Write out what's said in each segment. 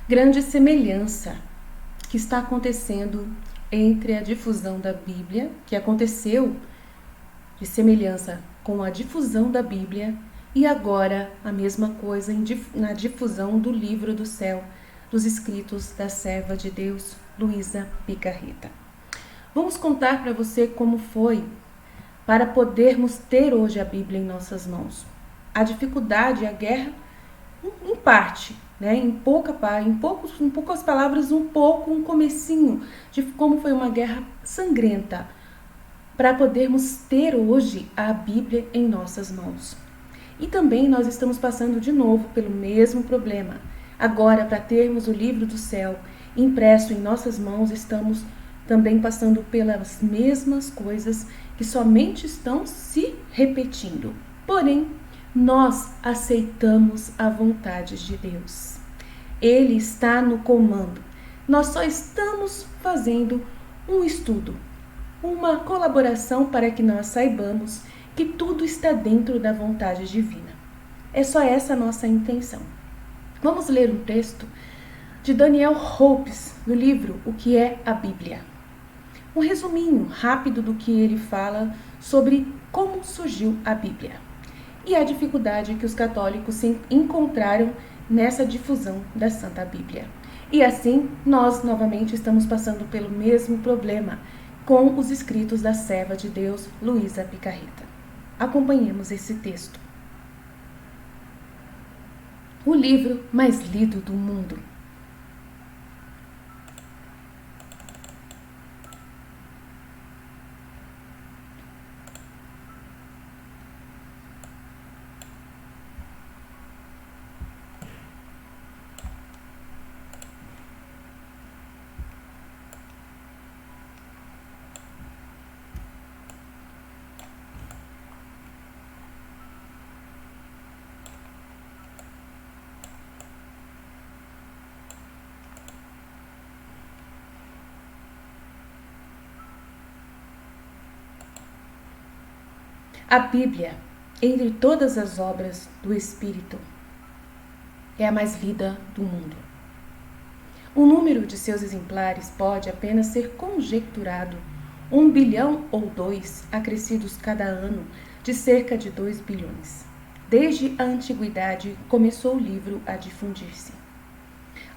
grande semelhança que está acontecendo entre a difusão da Bíblia, que aconteceu de semelhança com a difusão da Bíblia, e agora a mesma coisa na difusão do Livro do Céu, dos escritos da serva de Deus, Luísa Picarreta. Vamos contar para você como foi para podermos ter hoje a Bíblia em nossas mãos. A dificuldade, a guerra, em parte, né? em poucas palavras, um comecinho de como foi uma guerra sangrenta para podermos ter hoje a Bíblia em nossas mãos. E também nós estamos passando de novo pelo mesmo problema. Agora, para termos o livro do céu impresso em nossas mãos, estamos também passando pelas mesmas coisas que somente estão se repetindo. Porém, nós aceitamos a vontade de Deus. Ele está no comando. Nós só estamos fazendo um estudo, uma colaboração para que nós saibamos que tudo está dentro da vontade divina. É só essa a nossa intenção. Vamos ler um texto de Daniel Hopes, no livro O que é a Bíblia. Um resuminho rápido do que ele fala sobre como surgiu a Bíblia e a dificuldade que os católicos se encontraram nessa difusão da Santa Bíblia. E assim, nós novamente estamos passando pelo mesmo problema com os escritos da serva de Deus, Luísa Picarreta. Acompanhemos esse texto. O livro mais lido do mundo. A Bíblia, entre todas as obras do Espírito, é a mais lida do mundo. O número de seus exemplares pode apenas ser conjecturado, 1 bilhão ou 2, acrescidos cada ano de cerca de 2 bilhões. Desde a antiguidade começou o livro a difundir-se.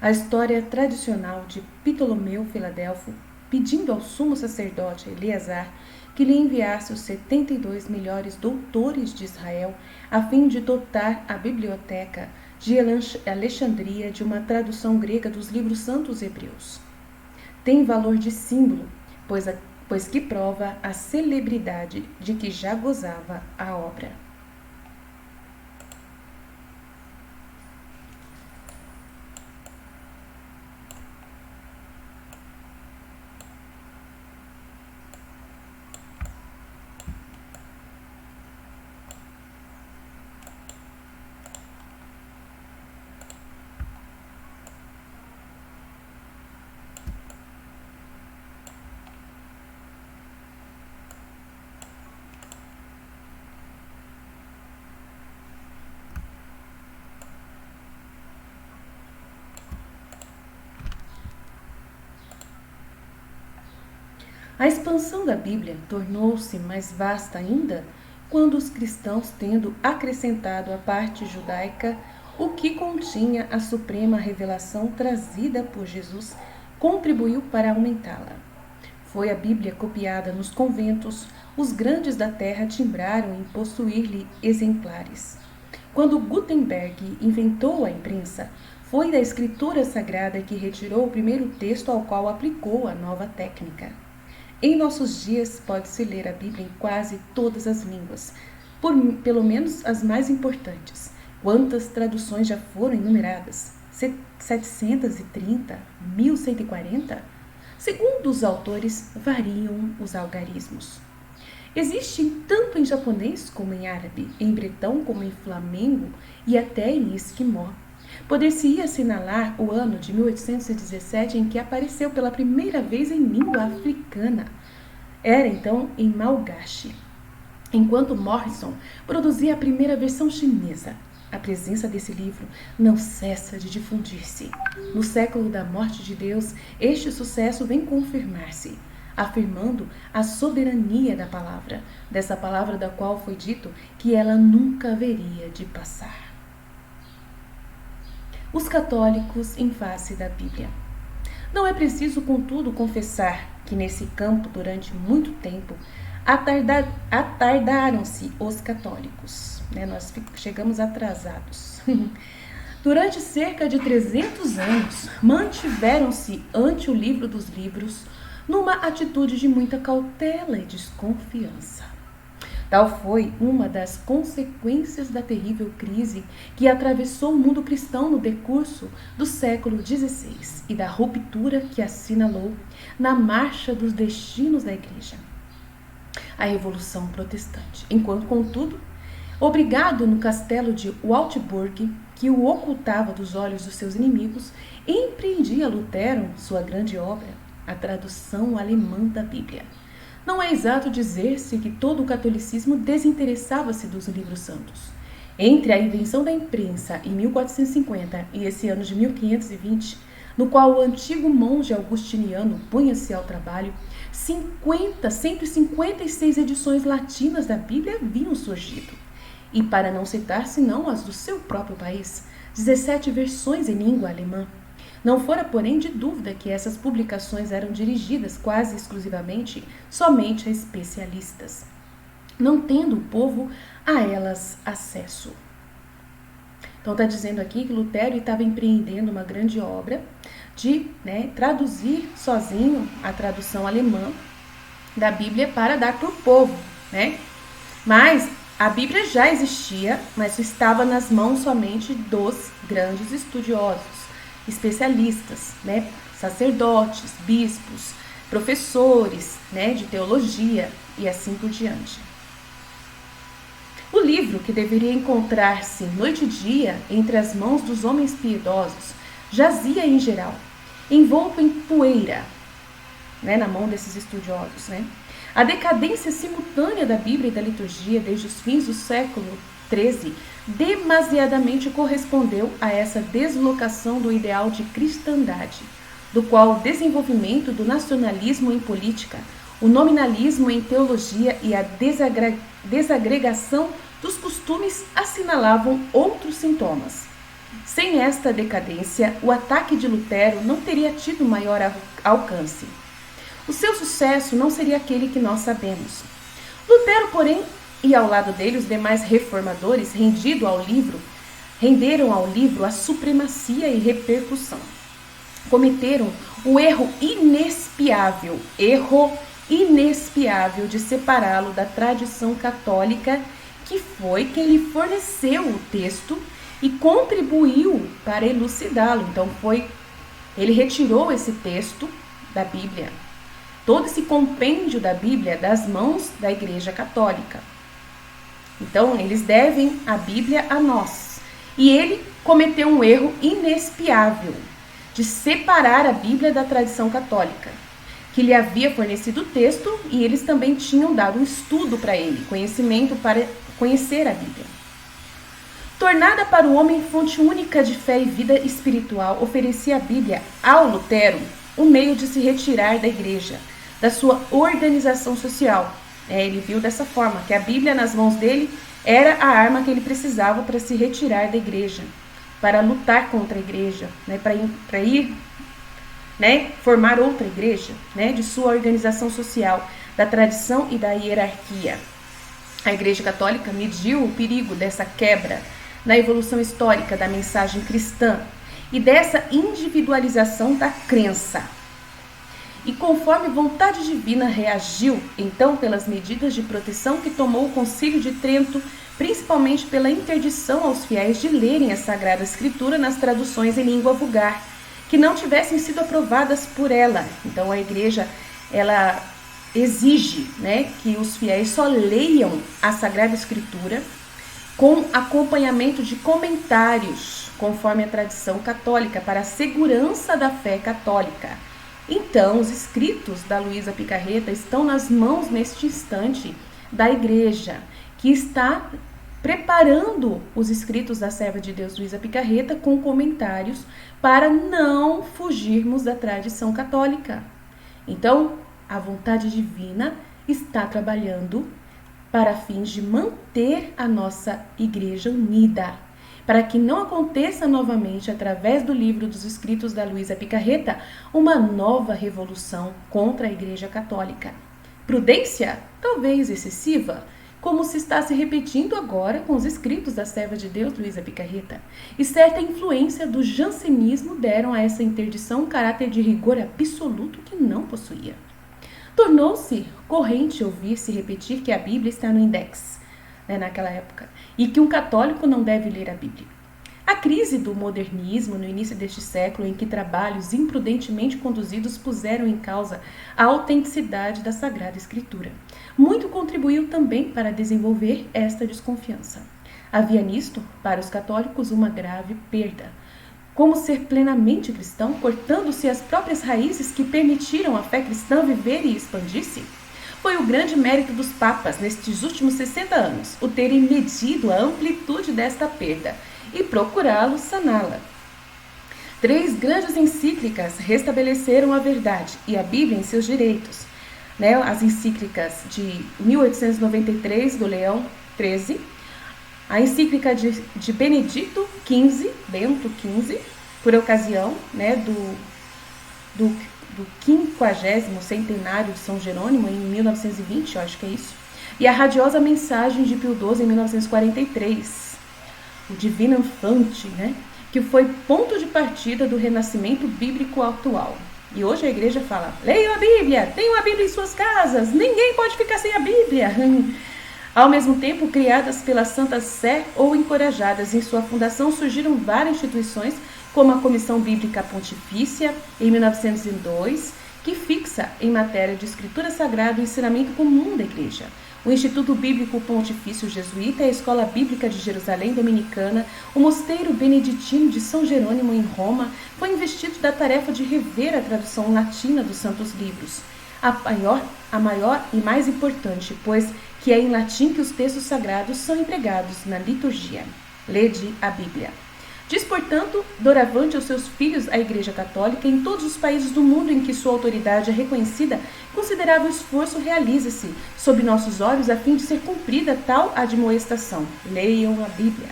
A história tradicional de Ptolomeu Filadelfo, pedindo ao sumo sacerdote Eleazar que lhe enviasse os 72 melhores doutores de Israel a fim de dotar a biblioteca de Alexandria de uma tradução grega dos livros santos hebreus. Tem valor de símbolo, pois que prova a celebridade de que já gozava a obra. A expansão da Bíblia tornou-se mais vasta ainda quando os cristãos, tendo acrescentado à parte judaica o que continha a suprema revelação trazida por Jesus, contribuiu para aumentá-la. Foi a Bíblia copiada nos conventos, os grandes da terra timbraram em possuir-lhe exemplares. Quando Gutenberg inventou a imprensa, foi da Escritura Sagrada que retirou o primeiro texto ao qual aplicou a nova técnica. Em nossos dias pode-se ler a Bíblia em quase todas as línguas, pelo menos as mais importantes. Quantas traduções já foram enumeradas? 730? 1140? Segundo os autores, variam os algarismos. Existem tanto em japonês como em árabe, em bretão como em flamengo e até em esquimó. Poder-se-ia assinalar o ano de 1817 em que apareceu pela primeira vez em língua africana. Era então em Malgache, enquanto Morrison produzia a primeira versão chinesa. A presença desse livro não cessa de difundir-se. No século da morte de Deus, este sucesso vem confirmar-se, afirmando a soberania da palavra, dessa palavra da qual foi dito que ela nunca haveria de passar. Os católicos em face da Bíblia. Não é preciso, contudo, confessar que nesse campo, durante muito tempo, atardaram-se os católicos. Nós chegamos atrasados. Durante cerca de 300 anos, mantiveram-se ante o livro dos livros numa atitude de muita cautela e desconfiança. Tal foi uma das consequências da terrível crise que atravessou o mundo cristão no decurso do século XVI e da ruptura que assinalou na marcha dos destinos da Igreja, a Revolução Protestante. Enquanto, contudo, obrigado no castelo de Wartburg, que o ocultava dos olhos dos seus inimigos, empreendia Lutero sua grande obra, a tradução alemã da Bíblia. Não é exato dizer-se que todo o catolicismo desinteressava-se dos livros santos. Entre a invenção da imprensa em 1450 e esse ano de 1520, no qual o antigo monge augustiniano punha-se ao trabalho, 156 edições latinas da Bíblia haviam surgido. E para não citar senão as do seu próprio país, 17 versões em língua alemã. Não fora, porém, de dúvida que essas publicações eram dirigidas quase exclusivamente somente a especialistas, não tendo o povo a elas acesso. Então está dizendo aqui que Lutero estava empreendendo uma grande obra de traduzir sozinho a tradução alemã da Bíblia para dar para o povo, Mas a Bíblia já existia, mas estava nas mãos somente dos grandes estudiosos, especialistas, sacerdotes, bispos, professores, de teologia e assim por diante. O livro, que deveria encontrar-se noite e dia entre as mãos dos homens piedosos, jazia em geral, envolto em poeira, na mão desses estudiosos. A decadência simultânea da Bíblia e da liturgia desde os fins do século XIII demasiadamente correspondeu a essa deslocação do ideal de cristandade, do qual o desenvolvimento do nacionalismo em política, o nominalismo em teologia e a desagregação dos costumes assinalavam outros sintomas. Sem esta decadência, o ataque de Lutero não teria tido maior alcance. O seu sucesso não seria aquele que nós sabemos. Lutero, porém, e ao lado dele os demais reformadores renderam ao livro a supremacia e repercussão. Cometeram o erro inexpiável de separá-lo da tradição católica, que foi quem lhe forneceu o texto e contribuiu para elucidá-lo. Então ele retirou esse texto da Bíblia, todo esse compêndio da Bíblia das mãos da Igreja Católica. Então, eles devem a Bíblia a nós. E ele cometeu um erro inexpiável de separar a Bíblia da tradição católica, que lhe havia fornecido o texto e eles também tinham dado um estudo para ele, conhecimento para conhecer a Bíblia. Tornada para o homem fonte única de fé e vida espiritual, oferecia a Bíblia ao Lutero o meio de se retirar da igreja, da sua organização social. Ele viu dessa forma, que a Bíblia nas mãos dele era a arma que ele precisava para se retirar da igreja, para lutar contra a igreja, para ir formar outra igreja, de sua organização social, da tradição e da hierarquia. A Igreja Católica mediu o perigo dessa quebra na evolução histórica da mensagem cristã e dessa individualização da crença. E conforme vontade divina reagiu, então, pelas medidas de proteção que tomou o Concílio de Trento, principalmente pela interdição aos fiéis de lerem a Sagrada Escritura nas traduções em língua vulgar, que não tivessem sido aprovadas por ela. Então, a Igreja, ela exige, que os fiéis só leiam a Sagrada Escritura com acompanhamento de comentários, conforme a tradição católica, para a segurança da fé católica. Então, os escritos da Luísa Picarreta estão nas mãos, neste instante, da Igreja, que está preparando os escritos da serva de Deus Luísa Picarreta com comentários para não fugirmos da tradição católica. Então, a vontade divina está trabalhando para fins de manter a nossa igreja unida, para que não aconteça novamente, através do livro dos escritos da Luísa Picarreta, uma nova revolução contra a Igreja Católica. Prudência? Talvez excessiva, como se está se repetindo agora com os escritos da serva de Deus Luísa Picarreta, e certa influência do jansenismo deram a essa interdição um caráter de rigor absoluto que não possuía. Tornou-se corrente ouvir-se repetir que a Bíblia está no index, naquela época, e que um católico não deve ler a Bíblia. A crise do modernismo no início deste século, em que trabalhos imprudentemente conduzidos puseram em causa a autenticidade da Sagrada Escritura, muito contribuiu também para desenvolver esta desconfiança. Havia nisto, para os católicos, uma grave perda. Como ser plenamente cristão, cortando-se as próprias raízes que permitiram à fé cristã viver e expandir-se? Foi o grande mérito dos papas nestes últimos 60 anos, o terem medido a amplitude desta perda e procurá-lo saná-la. 3 grandes encíclicas restabeleceram a verdade e a Bíblia em seus direitos. As encíclicas de 1893, do Leão XIII, a encíclica de Benedito XV, por ocasião do 50º centenário de São Jerônimo, em 1920, eu acho que é isso, e a radiosa mensagem de Pio XII, em 1943, o Divino Infante, que foi ponto de partida do renascimento bíblico atual. E hoje a igreja fala: leiam a Bíblia, tenham a Bíblia em suas casas, ninguém pode ficar sem a Bíblia. Ao mesmo tempo, criadas pela Santa Sé ou encorajadas em sua fundação, surgiram várias instituições, como a Comissão Bíblica Pontifícia, em 1902, que fixa em matéria de escritura sagrada o ensinamento comum da Igreja. O Instituto Bíblico Pontifício Jesuíta, a Escola Bíblica de Jerusalém Dominicana, o Mosteiro Beneditino de São Jerônimo, em Roma, foi investido da tarefa de rever a tradução latina dos Santos Livros. A maior e mais importante, pois que é em latim que os textos sagrados são empregados na liturgia. Lede a Bíblia. Diz, portanto, doravante aos seus filhos a Igreja Católica, em todos os países do mundo em que sua autoridade é reconhecida, considerável esforço realiza-se sob nossos olhos a fim de ser cumprida tal admoestação. Leiam a Bíblia.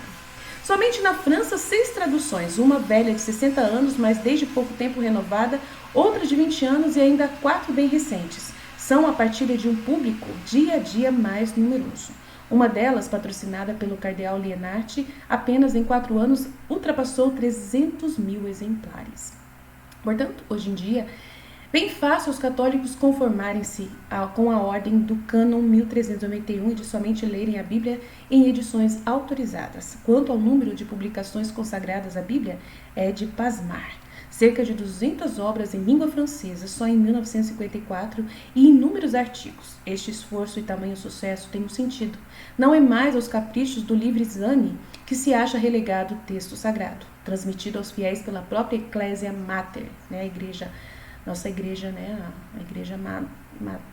Somente na França, 6 traduções, uma velha de 60 anos, mas desde pouco tempo renovada, outra de 20 anos e ainda 4 bem recentes, são a partilha de um público dia a dia mais numeroso. Uma delas, patrocinada pelo cardeal Lienart, apenas em 4 anos ultrapassou 300 mil exemplares. Portanto, hoje em dia, bem fácil os católicos conformarem-se com a ordem do cânon 1391 e de somente lerem a Bíblia em edições autorizadas. Quanto ao número de publicações consagradas à Bíblia, é de pasmar. Cerca de 200 obras em língua francesa só em 1954 e inúmeros artigos. Este esforço e tamanho sucesso tem um sentido. Não é mais aos caprichos do livre exame que se acha relegado o texto sagrado, transmitido aos fiéis pela própria Ecclesia Mater, a igreja, nossa igreja, a igreja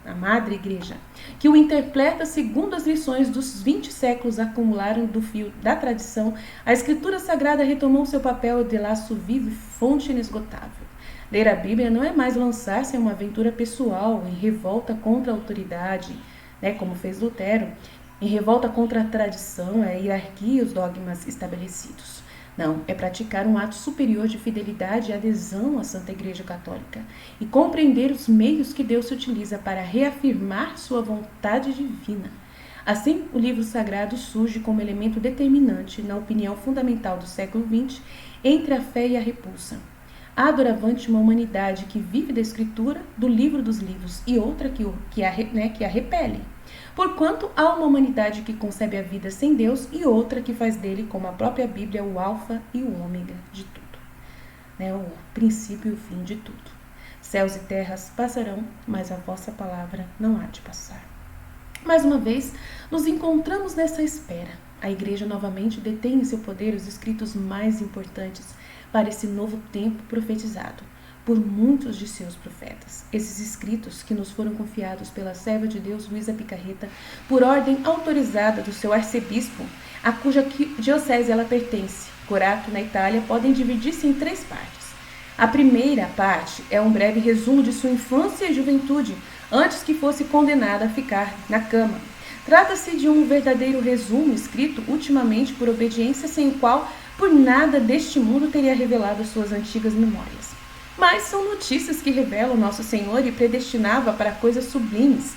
a Madre Igreja, que o interpreta segundo as lições dos 20 séculos acumularam do fio da tradição. A Escritura Sagrada retomou seu papel de laço vivo e fonte inesgotável. Ler a Bíblia não é mais lançar-se em uma aventura pessoal, em revolta contra a autoridade, como fez Lutero, em revolta contra a tradição, a hierarquia e os dogmas estabelecidos. Não, é praticar um ato superior de fidelidade e adesão à Santa Igreja Católica e compreender os meios que Deus utiliza para reafirmar sua vontade divina. Assim, o livro sagrado surge como elemento determinante na opinião fundamental do século XX entre a fé e a repulsa. Há doravante uma humanidade que vive da Escritura, do livro dos livros, e outra que a repele. Porquanto há uma humanidade que concebe a vida sem Deus e outra que faz dele, como a própria Bíblia, o alfa e o ômega de tudo. O princípio e o fim de tudo. Céus e terras passarão, mas a vossa palavra não há de passar. Mais uma vez, nos encontramos nessa espera. A Igreja novamente detém em seu poder os escritos mais importantes para esse novo tempo profetizado. por muitos de seus profetas. Esses escritos, que nos foram confiados pela serva de Deus Luísa Picarreta, por ordem autorizada do seu arcebispo, a cuja diocese ela pertence, Corato, na Itália, podem dividir-se em 3 partes. A primeira parte é um breve resumo de sua infância e juventude, antes que fosse condenada a ficar na cama. Trata-se de um verdadeiro resumo escrito ultimamente por obediência, sem o qual, por nada deste mundo, teria revelado suas antigas memórias. Mas são notícias que revelam Nosso Senhor e predestinava para coisas sublimes.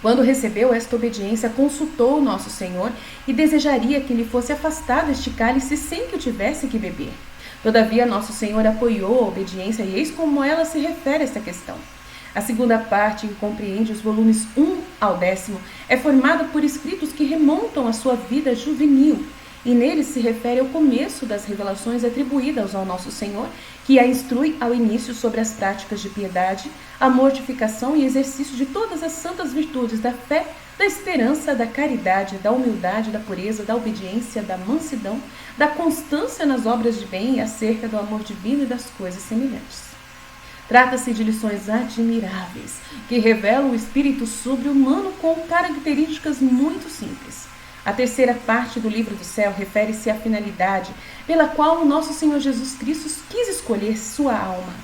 Quando recebeu esta obediência, consultou Nosso Senhor e desejaria que lhe fosse afastado este cálice sem que o tivesse que beber. Todavia, Nosso Senhor apoiou a obediência e eis como ela se refere a esta questão. A segunda parte, que compreende os volumes 1 ao 10º, é formada por escritos que remontam à sua vida juvenil, e nele se refere ao começo das revelações atribuídas ao Nosso Senhor, que a instrui ao início sobre as práticas de piedade, a mortificação e exercício de todas as santas virtudes da fé, da esperança, da caridade, da humildade, da pureza, da obediência, da mansidão, da constância nas obras de bem e acerca do amor divino e das coisas semelhantes. Trata-se de lições admiráveis, que revelam o espírito sobre-humano com características muito simples. A terceira parte do Livro do Céu refere-se à finalidade pela qual o nosso Senhor Jesus Cristo quis escolher sua alma,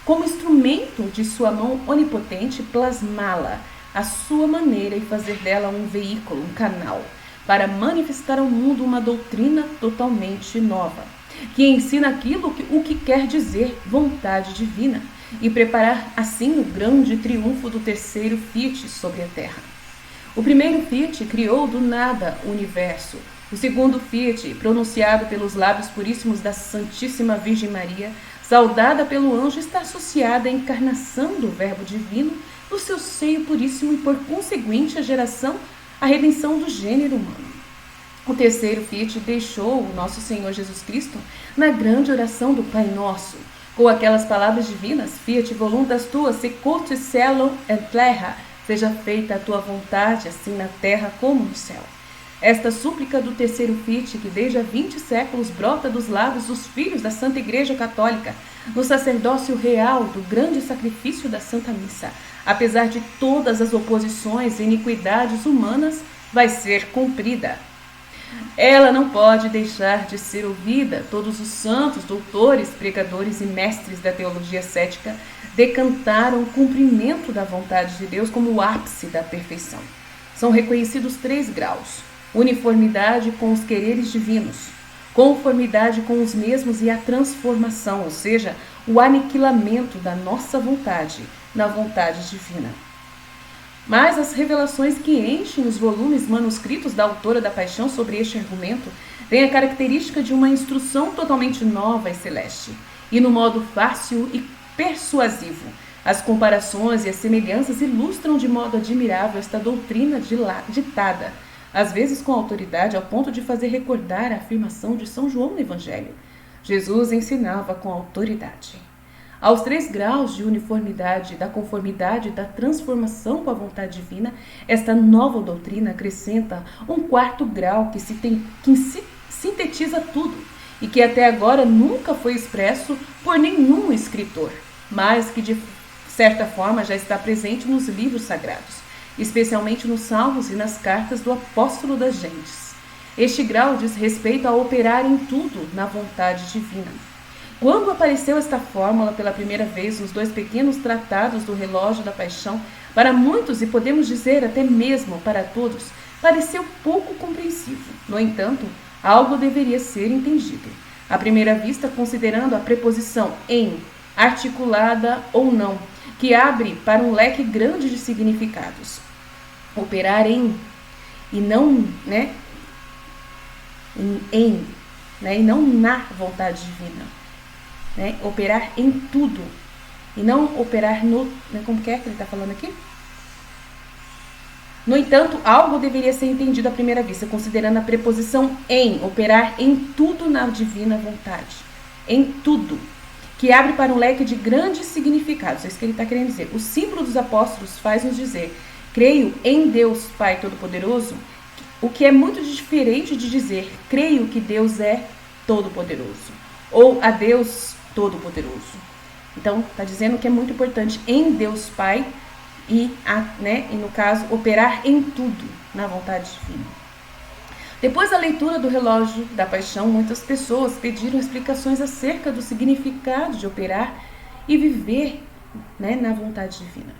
como instrumento de sua mão onipotente, plasmá-la à sua maneira e fazer dela um veículo, um canal, para manifestar ao mundo uma doutrina totalmente nova, que ensina o que quer dizer vontade divina, e preparar assim o grande triunfo do terceiro Fiat sobre a terra. O primeiro Fiat criou do nada o universo. O segundo Fiat, pronunciado pelos lábios puríssimos da Santíssima Virgem Maria, saudada pelo anjo, está associada à encarnação do Verbo Divino no seu seio puríssimo e, por conseguinte, a redenção do gênero humano. O terceiro Fiat deixou o nosso Senhor Jesus Cristo na grande oração do Pai Nosso, com aquelas palavras divinas: Fiat voluntas tua, secut cielo et terra, seja feita a tua vontade, assim na terra como no céu. Esta súplica do terceiro Fiat, que desde há 20 séculos brota dos lábios dos filhos da Santa Igreja Católica, no sacerdócio real do grande sacrifício da Santa Missa, apesar de todas as oposições e iniquidades humanas, vai ser cumprida. Ela não pode deixar de ser ouvida. Todos os santos, doutores, pregadores e mestres da teologia cética decantaram o cumprimento da vontade de Deus como o ápice da perfeição. São reconhecidos 3 graus: uniformidade com os quereres divinos, conformidade com os mesmos e a transformação, ou seja, o aniquilamento da nossa vontade na vontade divina. Mas as revelações que enchem os volumes manuscritos da autora da Paixão sobre este argumento têm a característica de uma instrução totalmente nova e celeste, e no modo fácil e persuasivo. As comparações e as semelhanças ilustram de modo admirável esta doutrina ditada, às vezes com autoridade, ao ponto de fazer recordar a afirmação de São João no Evangelho. Jesus ensinava com autoridade. Aos 3 graus de uniformidade, da conformidade e da transformação com a vontade divina, esta nova doutrina acrescenta um 4º grau que sintetiza tudo e que até agora nunca foi expresso por nenhum escritor, mas que de certa forma já está presente nos livros sagrados, especialmente nos salmos e nas cartas do apóstolo das gentes. Este grau diz respeito a operar em tudo na vontade divina. Quando apareceu esta fórmula pela primeira vez nos 2 pequenos tratados do Relógio da Paixão, para muitos, e podemos dizer até mesmo para todos, pareceu pouco compreensivo. No entanto, algo deveria ser entendido. À primeira vista, considerando a preposição em, articulada ou não, que abre para um leque grande de significados. Operar em, e não, e não na vontade divina. Operar em tudo e não operar no... Como que ele está falando aqui? No entanto, algo deveria ser entendido à primeira vista, considerando a preposição em, operar em tudo na divina vontade. Em tudo. Que abre para um leque de grandes significados. É isso que ele está querendo dizer. O símbolo dos apóstolos faz-nos dizer: creio em Deus Pai Todo-Poderoso, o que é muito diferente de dizer creio que Deus é Todo-Poderoso, ou a Deus Todo-Poderoso. Então, está dizendo que é muito importante em Deus Pai e no caso, operar em tudo na vontade divina. Depois da leitura do relógio da paixão, muitas pessoas pediram explicações acerca do significado de operar e viver na vontade divina.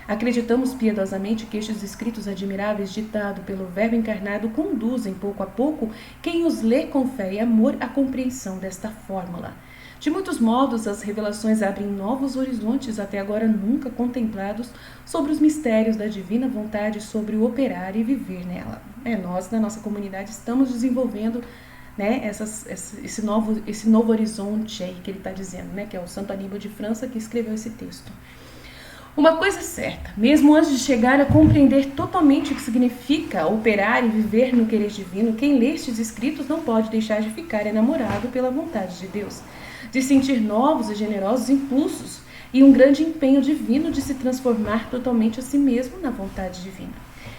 Acreditamos piedosamente que estes escritos admiráveis ditados pelo Verbo encarnado conduzem pouco a pouco quem os lê com fé e amor à compreensão desta fórmula. De muitos modos, as revelações abrem novos horizontes até agora nunca contemplados sobre os mistérios da divina vontade, sobre o operar e viver nela. Nós, na nossa comunidade, estamos desenvolvendo esse novo horizonte aí que ele está dizendo, que é o Santo Aníbal de França que escreveu esse texto. Uma coisa é certa, mesmo antes de chegar a compreender totalmente o que significa operar e viver no querer divino, quem lê estes escritos não pode deixar de ficar enamorado pela vontade de Deus, de sentir novos e generosos impulsos e um grande empenho divino de se transformar totalmente a si mesmo na vontade divina.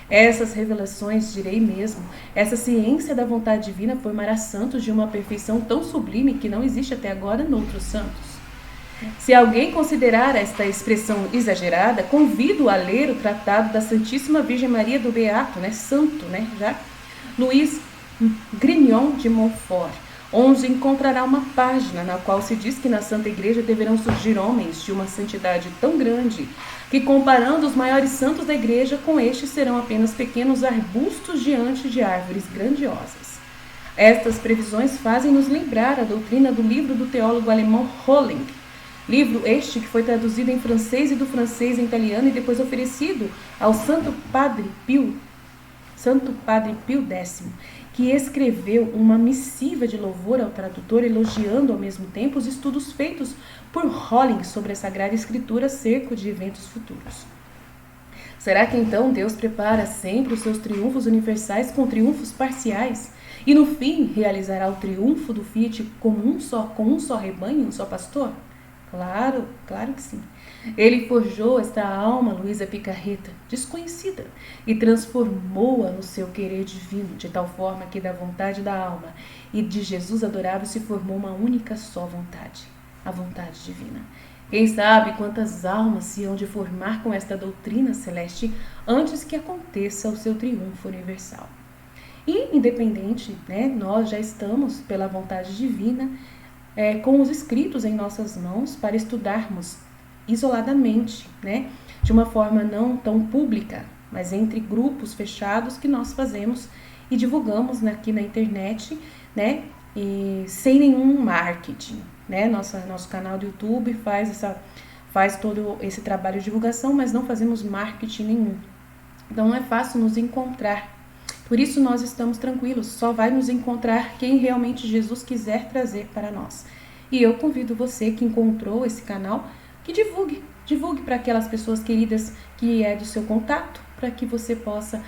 Essas revelações, direi mesmo, essa ciência da vontade divina formará santos de uma perfeição tão sublime que não existe até agora noutros santos. Se alguém considerar esta expressão exagerada, convido a ler o tratado da Santíssima Virgem Maria do Beato, santo, já, Luís Grignon de Montfort, onde encontrará uma página na qual se diz que na Santa Igreja deverão surgir homens de uma santidade tão grande que, comparando os maiores santos da Igreja com estes, serão apenas pequenos arbustos diante de árvores grandiosas. Estas previsões fazem-nos lembrar a doutrina do livro do teólogo alemão Holling, livro este que foi traduzido em francês e do francês em italiano e depois oferecido ao Santo Padre Pio X, que escreveu uma missiva de louvor ao tradutor, elogiando ao mesmo tempo os estudos feitos por Holling sobre a Sagrada Escritura acerca de eventos futuros. Será que então Deus prepara sempre os seus triunfos universais com triunfos parciais e no fim realizará o triunfo do Fiat com um só rebanho, um só pastor? Claro que sim. Ele forjou esta alma, Luísa Picarreta, desconhecida, e transformou-a no seu querer divino, de tal forma que da vontade da alma e de Jesus adorável se formou uma única só vontade, a vontade divina. Quem sabe quantas almas se hão de formar com esta doutrina celeste antes que aconteça o seu triunfo universal. E, independente, nós já estamos, pela vontade divina, com os escritos em nossas mãos para estudarmos isoladamente, de uma forma não tão pública, mas entre grupos fechados que nós fazemos e divulgamos aqui na internet, e sem nenhum marketing, Nosso canal do YouTube faz todo esse trabalho de divulgação, mas não fazemos marketing nenhum. Então não é fácil nos encontrar. Por isso nós estamos tranquilos, só vai nos encontrar quem realmente Jesus quiser trazer para nós. E eu convido você que encontrou esse canal, que divulgue para aquelas pessoas queridas que é do seu contato, para que você possa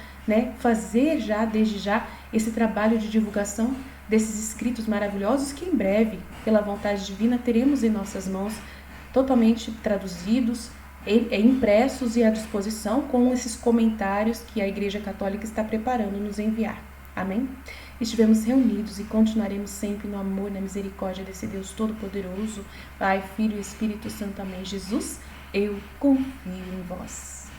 fazer desde já, esse trabalho de divulgação desses escritos maravilhosos que em breve, pela vontade divina, teremos em nossas mãos totalmente traduzidos, impressos e à disposição com esses comentários que a Igreja Católica está preparando nos enviar. Amém? Estivemos reunidos e continuaremos sempre no amor e na misericórdia desse Deus Todo-Poderoso, Pai, Filho e Espírito Santo. Amém. Jesus, eu confio em vós.